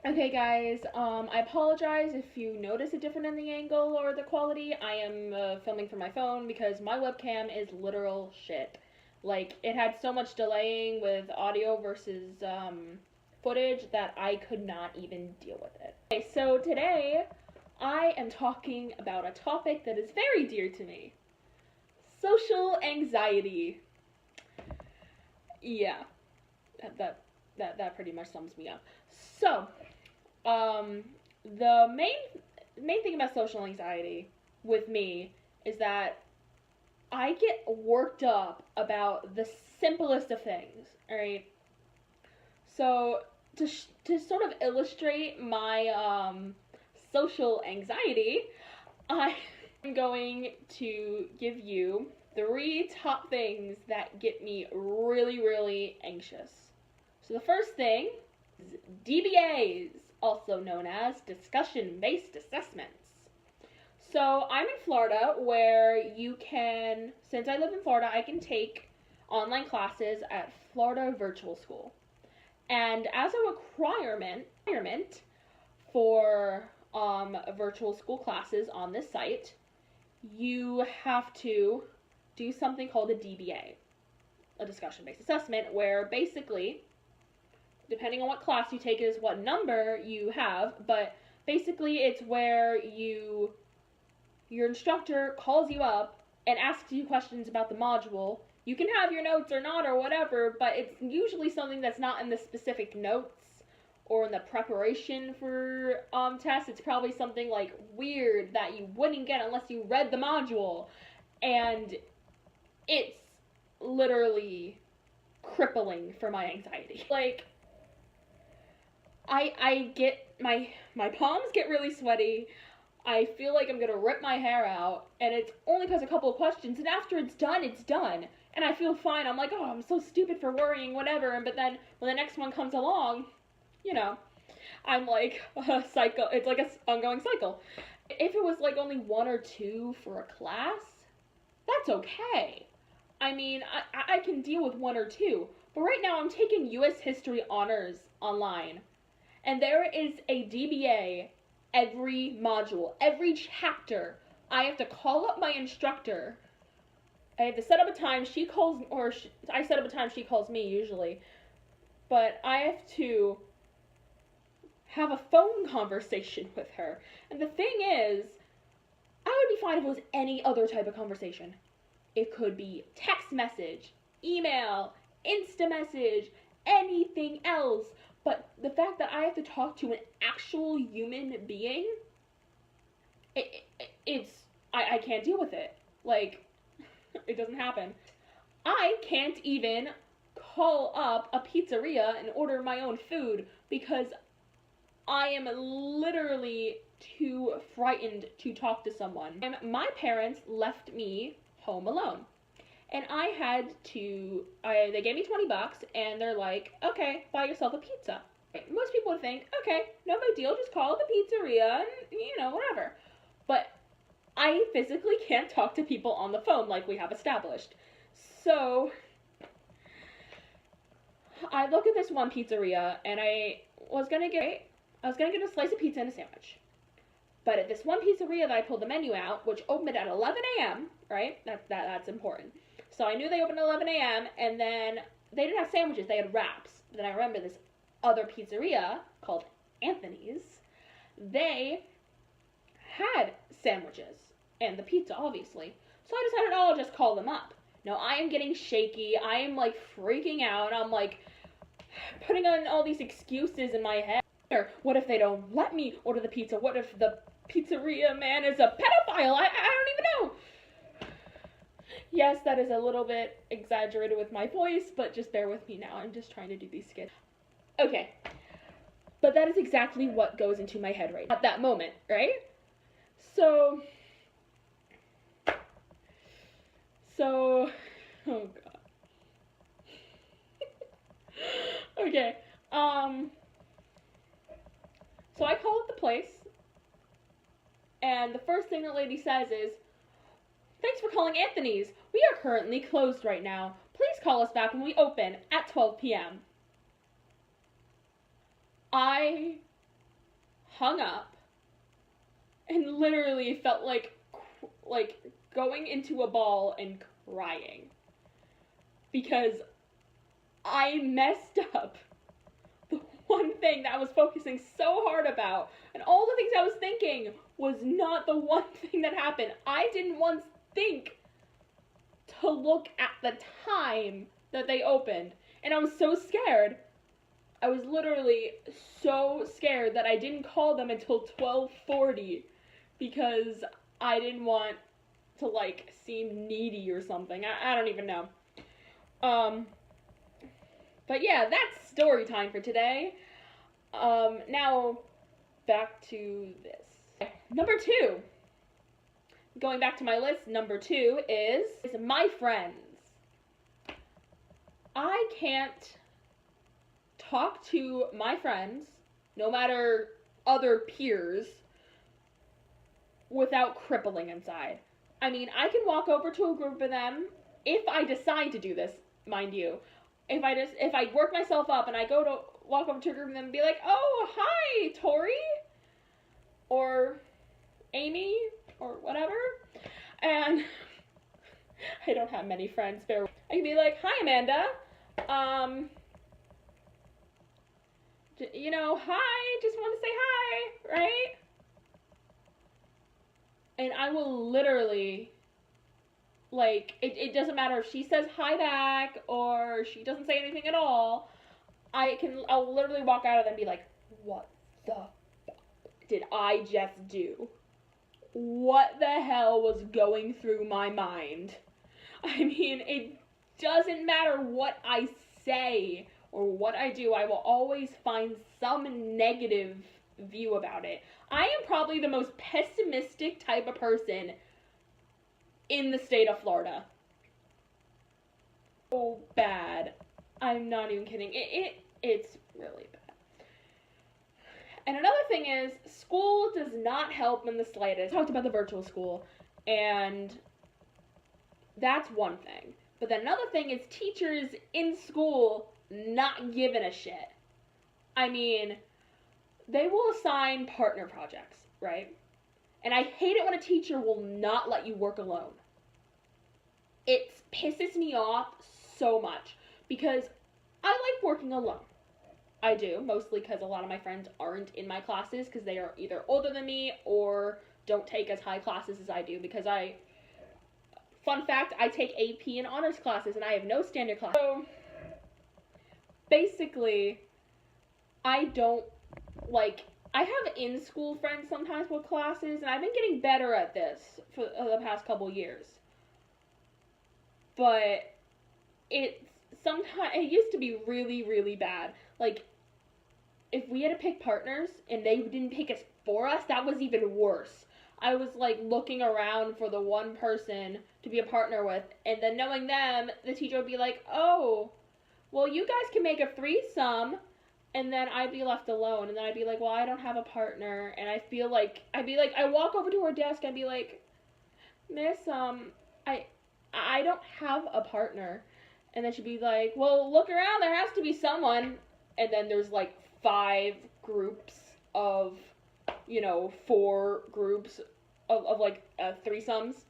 Okay, guys, I apologize if you notice a difference in the angle or the quality. I am filming from my phone because my webcam is literal shit. Like, it had so much delaying with audio versus footage that I could not even deal with it. Okay, so today I am talking about a topic that is very dear to me: social anxiety. Yeah, that pretty much sums me up. So, um, the main thing about social anxiety with me is that I get worked up about the simplest of things. All right. So to sort of illustrate my social anxiety, I'm going to give you three top things that get me really anxious. So the first thing is DBAs, also known as discussion-based assessments. So I'm in Florida, where you can, since I live in Florida, I can take online classes at Florida Virtual School. And as a requirement for virtual school classes on this site, you have to do something called a DBA, a discussion-based assessment, where basically, depending on what class you take, is what number you have, but basically it's where your instructor calls you up and asks you questions about the module. You can have your notes or not or whatever, but it's usually something that's not in the specific notes or in the preparation for tests. It's probably something like weird that you wouldn't get unless you read the module, and it's literally crippling for my anxiety. Like, I get my palms get really sweaty. I feel like I'm gonna rip my hair out, and it's only because a couple of questions, and after it's done, and I feel fine. I'm like, oh, I'm so stupid for worrying, whatever. But then when the next one comes along, you know, I'm like a cycle. It's like a ongoing cycle. If it was like only one or two for a class, that's okay. I mean, I can deal with one or two. But right now, I'm taking U.S. History Honors online, and there is a DBA every module, every chapter. I have to call up my instructor. I have to set up a time. She calls, I set up a time. She calls me usually, but I have to have a phone conversation with her. And the thing is, I would be fine if it was any other type of conversation. It could be text message, email, Insta message, anything else. But the fact that I have to talk to an actual human being, I can't deal with it. Like, it doesn't happen. I can't even call up a pizzeria and order my own food because I am literally too frightened to talk to someone. And my parents left me home alone. And I had to, they gave me $20 and they're like, okay, buy yourself a pizza. Most people would think, okay, no big deal, just call the pizzeria and, whatever. But I physically can't talk to people on the phone like we have established. So I look at this one pizzeria and I was gonna get a slice of pizza and a sandwich. But at this one pizzeria that I pulled the menu out, which opened at 11 a.m., right? That's important. So I knew they opened at 11 a.m., and then they didn't have sandwiches, they had wraps. But then I remember this other pizzeria called Anthony's, they had sandwiches and the pizza, obviously. So I decided, oh, I'll just call them up. Now I am getting shaky. I am like freaking out. I'm like putting on all these excuses in my head. What if they don't let me order the pizza? What if the pizzeria man is a pedophile? I don't even know. Yes, that is a little bit exaggerated with my voice, but just bear with me now. I'm just trying to do these skits. Okay. But that is exactly what goes into my head right at that moment, right? So, oh god. Okay, so I call up the place, and the first thing the lady says is, thanks for calling Anthony's. We are currently closed right now. Please call us back when we open at 12 p.m. I hung up, and literally felt like going into a ball and crying. Because I messed up the one thing that I was focusing so hard about, and all the things I was thinking was not the one thing that happened. I didn't once think to look at the time that they opened, and I was so scared. I was literally so scared that I didn't call them until 12:40 because I didn't want to like seem needy or something. I don't even know. But yeah, that's story time for today. Now back to this. Number 2. Going back to my list, number 2 is my friends. I can't talk to my friends, no matter other peers, without crippling inside. I mean, I can walk over to a group of them, if I decide to do this, mind you. If I work myself up and I go to walk over to a group of them and be like, oh, hi, Tori, or Amy, or whatever, and I don't have many friends, I can be like, hi, Amanda, hi, just want to say hi, right? And I will literally, like, it doesn't matter if she says hi back or she doesn't say anything at all. I'll literally walk out of them and be like, what the did I just do? What the hell was going through my mind? I mean, it doesn't matter what I say or what I do, I will always find some negative view about it. I am probably the most pessimistic type of person in the state of Florida. Oh, bad. I'm not even kidding. It's really bad. And another thing is, school does not help in the slightest. I talked about the virtual school, and that's one thing. But then another thing is teachers in school not giving a shit. I mean, they will assign partner projects, right? And I hate it when a teacher will not let you work alone. It pisses me off so much because I like working alone. I do, mostly because a lot of my friends aren't in my classes because they are either older than me or don't take as high classes as I do because fun fact, I take AP and honors classes and I have no standard class. So basically, I have in-school friends sometimes with classes, and I've been getting better at this for the past couple years. But it used to be really, really bad. Like, if we had to pick partners and they didn't pick us for us, that was even worse. I was like looking around for the one person to be a partner with, and then knowing them, the teacher would be like, oh, well, you guys can make a threesome. And then I'd be left alone, and then I'd be like, well, I don't have a partner, and I'd be like, I walk over to her desk, I'd be like, miss, I don't have a partner, and then she'd be like, well, look around, there has to be someone, and then there's like 5 groups of, 4 groups of like, threesomes,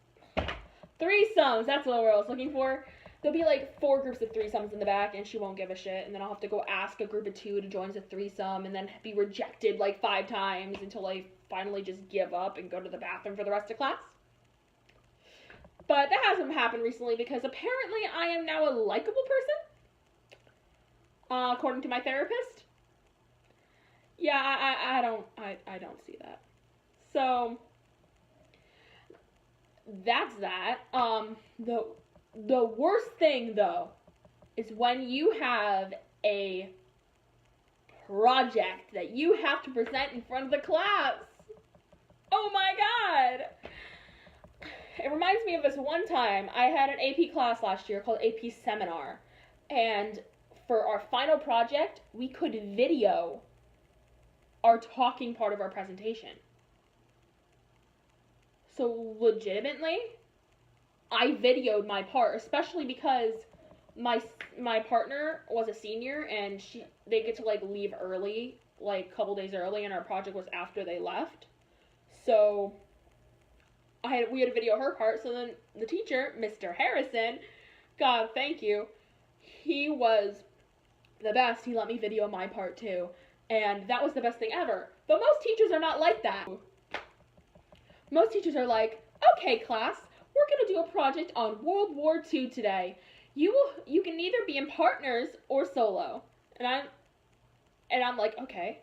that's what I was looking for. There'll be like 4 groups of threesomes in the back, and she won't give a shit, and then I'll have to go ask a group of 2 to join as a threesome, and then be rejected like 5 times until I finally just give up and go to the bathroom for the rest of class. But that hasn't happened recently because apparently I am now a likable person, according to my therapist. Yeah, I don't see that. So that's that. The worst thing, though, is when you have a project that you have to present in front of the class. Oh my god! It reminds me of this one time. I had an AP class last year called AP Seminar, and for our final project, we could video our talking part of our presentation. So legitimately, I videoed my part, especially because my partner was a senior and they get to like leave early like a couple days early, and our project was after they left. So we had to video her part. So then the teacher, Mr. Harrison, God thank you, he was the best. He let me video my part too, and that was the best thing ever. But most teachers are not like that. Most teachers are like, okay, class, we're gonna do a project on World War II today. You can either be in partners or solo. And I'm like, okay,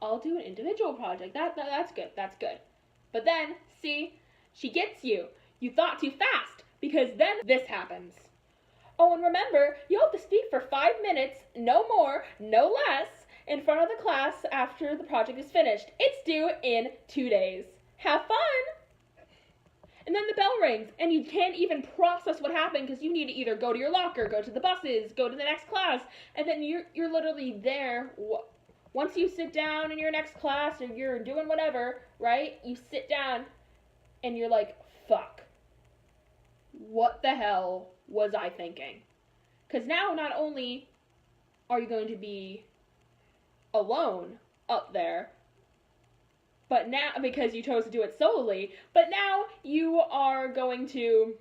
I'll do an individual project. That's good. But then, see, she gets you. You thought too fast, because then this happens. Oh, and remember, you have to speak for 5 minutes, no more, no less, in front of the class after the project is finished. It's due in 2 days. Have fun! And then the bell rings, and you can't even process what happened because you need to either go to your locker, go to the buses, go to the next class, and then you're literally there. Once you sit down in your next class or you're doing whatever, right? You sit down, and you're like, fuck. What the hell was I thinking? Because now not only are you going to be alone up there, but now, because you chose to do it solely, but now you are going to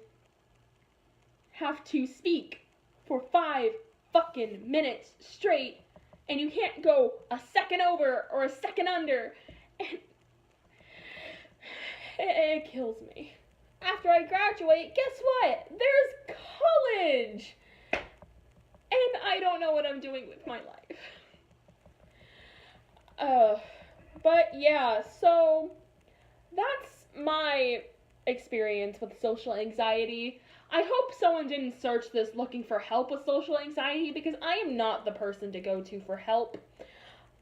have to speak for 5 fucking minutes straight, and you can't go a second over or a second under, and it kills me. After I graduate, guess what? There's college! And I don't know what I'm doing with my life. But yeah, so that's my experience with social anxiety. I hope someone didn't search this looking for help with social anxiety, because I am not the person to go to for help.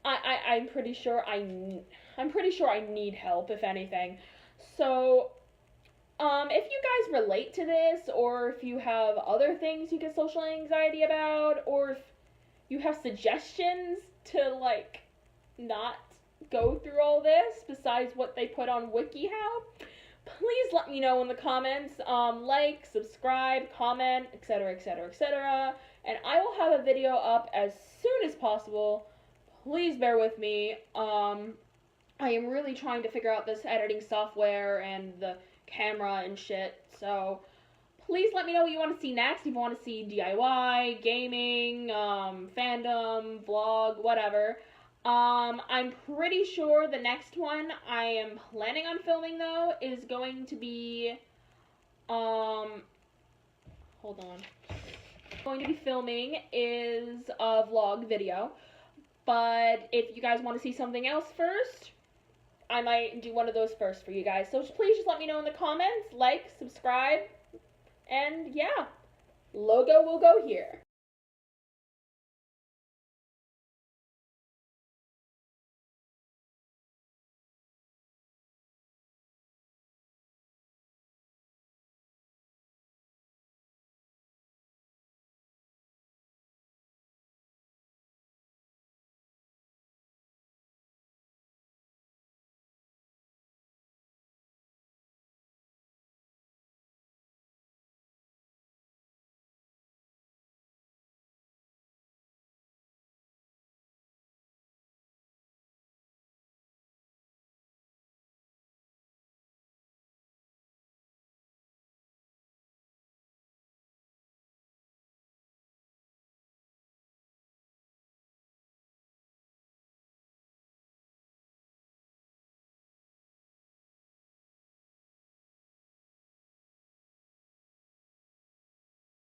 I'm pretty sure I need help, if anything. So, if you guys relate to this, or if you have other things you get social anxiety about, or if you have suggestions to, like, not go through all this besides what they put on WikiHow, please let me know in the comments. Like, subscribe, comment, etc., etc., etc. And I will have a video up as soon as possible. Please bear with me. I am really trying to figure out this editing software and the camera and shit. So please let me know what you want to see next. If you want to see DIY, gaming, fandom, vlog, whatever. I'm pretty sure the next one I am planning on filming, though, is going to be, hold on. Going to be filming is a vlog video, but if you guys want to see something else first, I might do one of those first for you guys. So please just let me know in the comments, like, subscribe, and yeah, logo will go here.